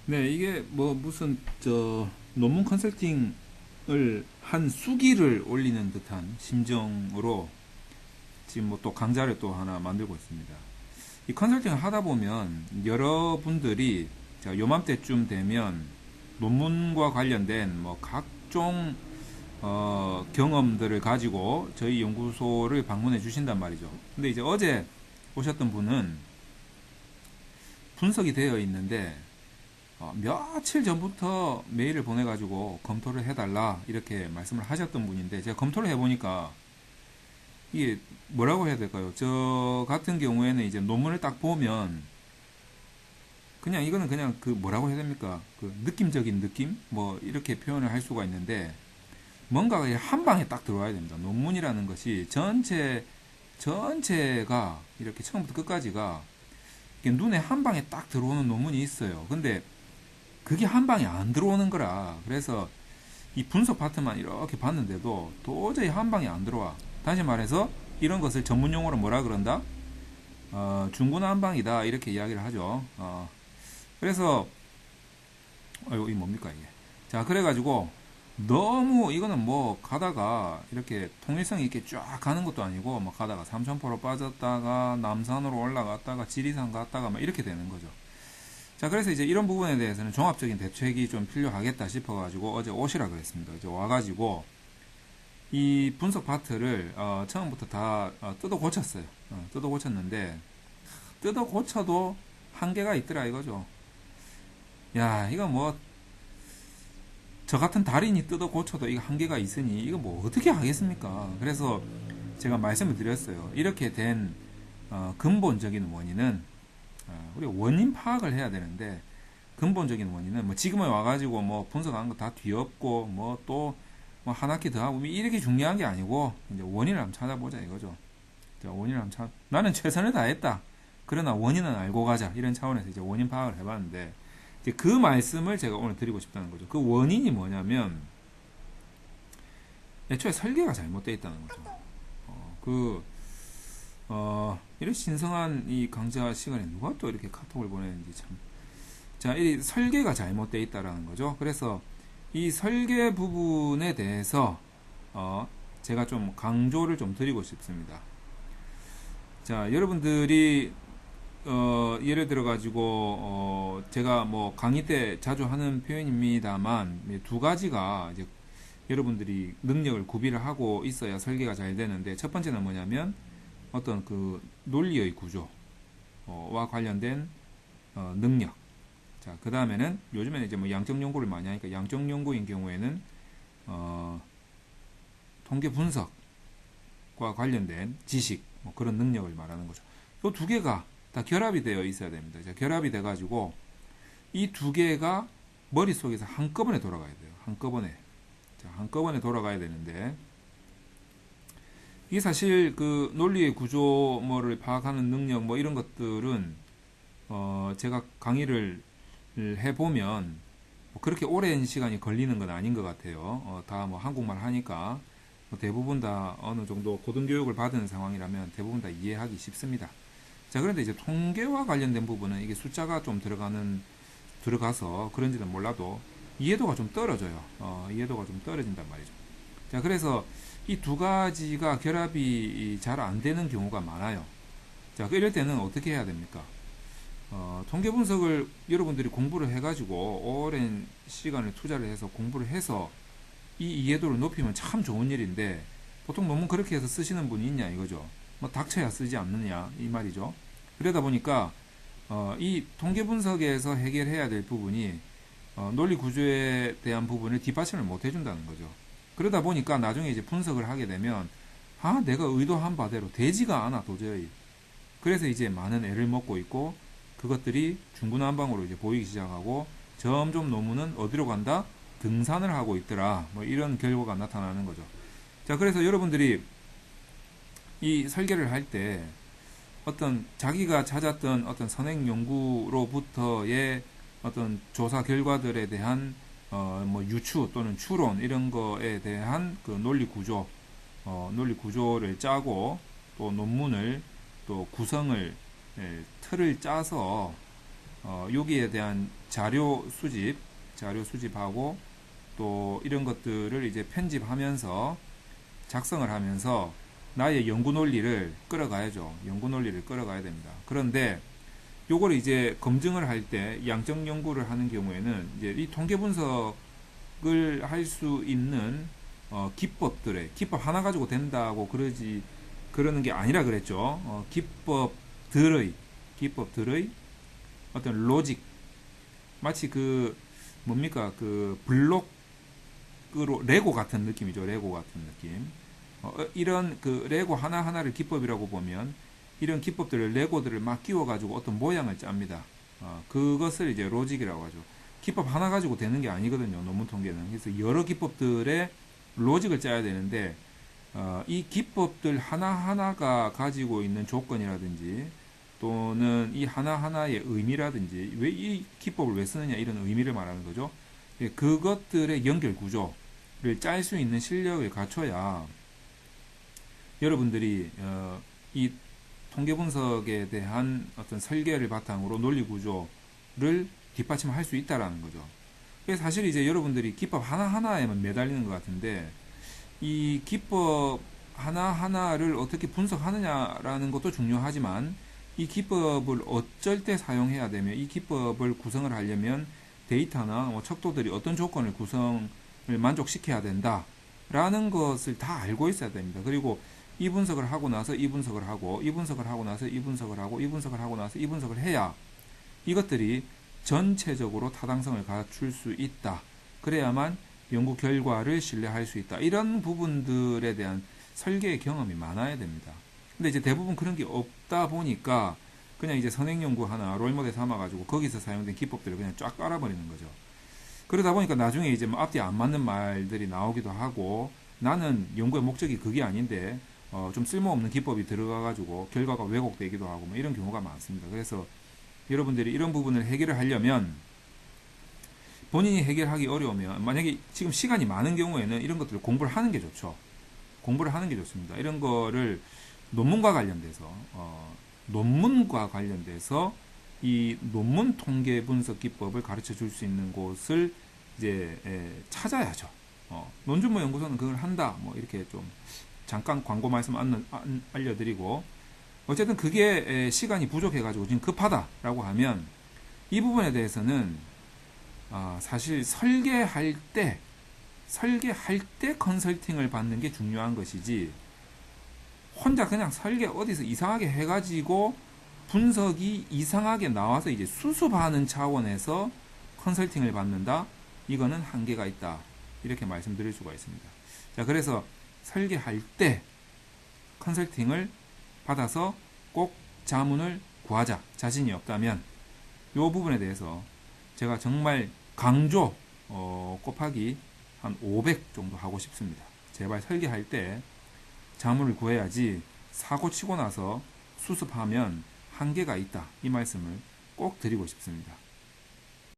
네, 이게 뭐 무슨 논문 컨설팅을 한 수기를 올리는 듯한 심정으로 지금 뭐 또 강좌를 또 하나 만들고 있습니다. 이 컨설팅을 하다 보면 여러분들이 자, 요맘때쯤 되면 논문과 관련된 뭐 각종 경험들을 가지고 저희 연구소를 방문해 주신단 말이죠. 근데 이제 어제 오셨던 분은 분석이 되어 있는데 며칠 전부터 메일을 보내가지고 검토를 해달라 이렇게 말씀을 하셨던 분인데 제가 검토를 해보니까 이게 뭐라고 해야 될까요? 저 같은 경우에는 이제 논문을 딱 보면 그냥 이거는 그냥 그 뭐라고 해야 됩니까? 그 느낌적인 느낌? 뭐 이렇게 표현을 할 수가 있는데 뭔가가 한 방에 딱 들어와야 됩니다. 논문이라는 것이 전체가 이렇게 처음부터 끝까지가 눈에 한 방에 딱 들어오는 논문이 있어요. 근데 그게 한 방에 안 들어오는 거라. 그래서 이 분석 파트만 이렇게 봤는데도 도저히 한 방에 안 들어와. 다시 말해서 이런 것을 전문 용어로 뭐라 그런다? 중구난방이다 이렇게 이야기를 하죠. 그래서 이 뭡니까 이게? 자 그래가지고 너무 이거는 뭐 가다가 이렇게 통일성 있게 쫙 가는 것도 아니고 뭐 가다가 삼천포로 빠졌다가 남산으로 올라갔다가 지리산 갔다가 막 이렇게 되는 거죠. 자 그래서 이제 이런 부분에 대해서는 종합적인 대책이 좀 필요하겠다 싶어가지고 어제 오시라 그랬습니다. 이제 와가지고 이 분석 파트를 처음부터 다 뜯어 고쳤어요. 뜯어 고쳤는데 뜯어 고쳐도 한계가 있더라 이거죠. 야 이거 뭐 저 같은 달인이 뜯어 고쳐도 이거 한계가 있으니 이거 뭐 어떻게 하겠습니까? 그래서 제가 말씀을 드렸어요. 이렇게 된 근본적인 원인은 우리 원인 파악을 해야 되는데 근본적인 원인은 뭐 지금에 와가지고 뭐 분석하는 거 다 뒤엎고 뭐 또 뭐 한 학기 더 하고 이렇게 중요한 게 아니고 이제 원인을 한번 찾아보자 이거죠. 자, 원인을 한번 나는 최선을 다했다. 그러나 원인은 알고 가자 이런 차원에서 이제 원인 파악을 해봤는데 이제 그 말씀을 제가 오늘 드리고 싶다는 거죠. 그 원인이 뭐냐면 애초에 설계가 잘못되어 있다는 거죠. 그 이런 신성한 이 강좌 시간에 누가 또 이렇게 카톡을 보내는지 참. 자, 이 설계가 잘못되어 있다라는 거죠. 그래서 이 설계 부분에 대해서 제가 좀 강조를 좀 드리고 싶습니다. 자, 여러분들이 예를 들어 가지고 제가 뭐 강의 때 자주 하는 표현입니다만 두 가지가 이제 여러분들이 능력을 구비를 하고 있어야 설계가 잘 되는데 첫 번째는 뭐냐면 어떤 그 논리의 구조와 관련된 능력. 자, 그 다음에는 요즘에는 이제 뭐 양적 연구를 많이 하니까 양적 연구인 경우에는 어, 통계 분석과 관련된 지식 뭐 그런 능력을 말하는 거죠. 이 두 개가 다 결합이 되어 있어야 됩니다. 자, 결합이 돼 가지고 이 두 개가 머릿속에서 한꺼번에 돌아가야 돼요. 한꺼번에. 자, 한꺼번에 돌아가야 되는데 이게 사실 그 논리의 구조 뭐를 파악하는 능력 뭐 이런 것들은 제가 강의를 해보면 뭐 그렇게 오랜 시간이 걸리는 건 아닌 것 같아요. 다 뭐 한국말 하니까 뭐 대부분 다 어느 정도 고등교육을 받은 상황이라면 대부분 다 이해하기 쉽습니다. 자, 그런데 이제 통계와 관련된 부분은 이게 숫자가 좀 들어가서 그런지는 몰라도 이해도가 좀 떨어져요. 이해도가 좀 떨어진단 말이죠. 자, 그래서 이 두 가지가 결합이 잘 안 되는 경우가 많아요. 자, 이럴 때는 어떻게 해야 됩니까? 통계 분석을 여러분들이 공부를 해가지고 오랜 시간을 투자를 해서 공부를 해서 이 이해도를 높이면 참 좋은 일인데 보통 논문 그렇게 해서 쓰시는 분이 있냐 이거죠. 뭐 닥쳐야 쓰지 않느냐 이 말이죠. 그러다 보니까 이 통계 분석에서 해결해야 될 부분이 논리 구조에 대한 부분을 뒷받침을 못 해준다는 거죠. 그러다 보니까 나중에 이제 분석을 하게 되면 내가 의도한 바대로 되지가 않아 도저히. 그래서 이제 많은 애를 먹고 있고 그것들이 중구난방으로 이제 보이기 시작하고 점점 논문은 어디로 간다? 등산을 하고 있더라. 뭐 이런 결과가 나타나는 거죠. 자, 그래서 여러분들이 이 설계를 할 때 어떤 자기가 찾았던 어떤 선행 연구로부터의 어떤 조사 결과들에 대한 뭐 유추 또는 추론 이런 거에 대한 그 논리 구조를 짜고 또 논문을 또 구성을 틀을 짜서 여기에 대한 자료 수집하고 또 이런 것들을 이제 편집하면서 작성을 하면서 나의 연구 논리를 끌어가야죠. 연구 논리를 끌어가야 됩니다. 그런데 요걸 이제 검증을 할 때 양적 연구를 하는 경우에는 이제 이 통계 분석을 할 수 있는 기법 하나 가지고 된다고 그러는 게 아니라 그랬죠. 기법들의 어떤 로직, 마치 뭡니까 블록으로 레고 같은 느낌이죠. 레고 같은 느낌. 이런 레고 하나하나를 기법이라고 보면 이런 기법들을 레고들을 막 끼워가지고 어떤 모양을 짭니다. 그것을 이제 로직이라고 하죠. 기법 하나 가지고 되는 게 아니거든요. 논문 통계는. 그래서 여러 기법들의 로직을 짜야 되는데 이 기법들 하나하나가 가지고 있는 조건이라든지 또는 이 하나하나의 의미라든지 왜 이 기법을 왜 쓰느냐 이런 의미를 말하는 거죠. 그것들의 연결 구조를 짤 수 있는 실력을 갖춰야 여러분들이 이 통계 분석에 대한 어떤 설계를 바탕으로 논리 구조를 뒷받침할 수 있다라는 거죠. 그래서 사실 이제 여러분들이 기법 하나하나에만 매달리는 것 같은데 이 기법 하나하나를 어떻게 분석하느냐라는 것도 중요하지만 이 기법을 어쩔 때 사용해야 되며 이 기법을 구성을 하려면 데이터나 척도들이 어떤 조건을 구성을 만족시켜야 된다라는 것을 다 알고 있어야 됩니다. 그리고 이 분석을 하고 나서 이 분석을 하고 이 분석을 하고 나서 이 분석을 하고 이 분석을 하고 나서 이 분석을 해야 이것들이 전체적으로 타당성을 갖출 수 있다. 그래야만 연구 결과를 신뢰할 수 있다. 이런 부분들에 대한 설계의 경험이 많아야 됩니다. 근데 이제 대부분 그런 게 없다 보니까 그냥 이제 선행 연구 하나 롤모델 삼아가지고 거기서 사용된 기법들을 그냥 쫙 깔아버리는 거죠. 그러다 보니까 나중에 이제 뭐 앞뒤 안 맞는 말들이 나오기도 하고 나는 연구의 목적이 그게 아닌데 좀 쓸모없는 기법이 들어가가지고 결과가 왜곡되기도 하고 뭐 이런 경우가 많습니다. 그래서 여러분들이 이런 부분을 해결을 하려면 본인이 해결하기 어려우면 만약에 지금 시간이 많은 경우에는 이런 것들을 공부를 하는 게 좋죠. 공부를 하는 게 좋습니다. 이런 거를 논문과 관련돼서 이 논문 통계 분석 기법을 가르쳐 줄 수 있는 곳을 이제 찾아야죠. 논준모 연구소는 그걸 한다. 뭐 이렇게 좀 잠깐 광고 말씀 알려드리고 어쨌든 그게 시간이 부족해가지고 지금 급하다라고 하면 이 부분에 대해서는 사실 설계할 때 컨설팅을 받는 게 중요한 것이지 혼자 그냥 설계 어디서 이상하게 해가지고 분석이 이상하게 나와서 이제 수습하는 차원에서 컨설팅을 받는다? 이거는 한계가 있다. 이렇게 말씀드릴 수가 있습니다. 자, 그래서 설계할 때 컨설팅을 받아서 꼭 자문을 구하자. 자신이 없다면 이 부분에 대해서 제가 정말 강조 곱하기 한 500 정도 하고 싶습니다. 제발 설계할 때 자문을 구해야지 사고 치고 나서 수습하면 한계가 있다. 이 말씀을 꼭 드리고 싶습니다.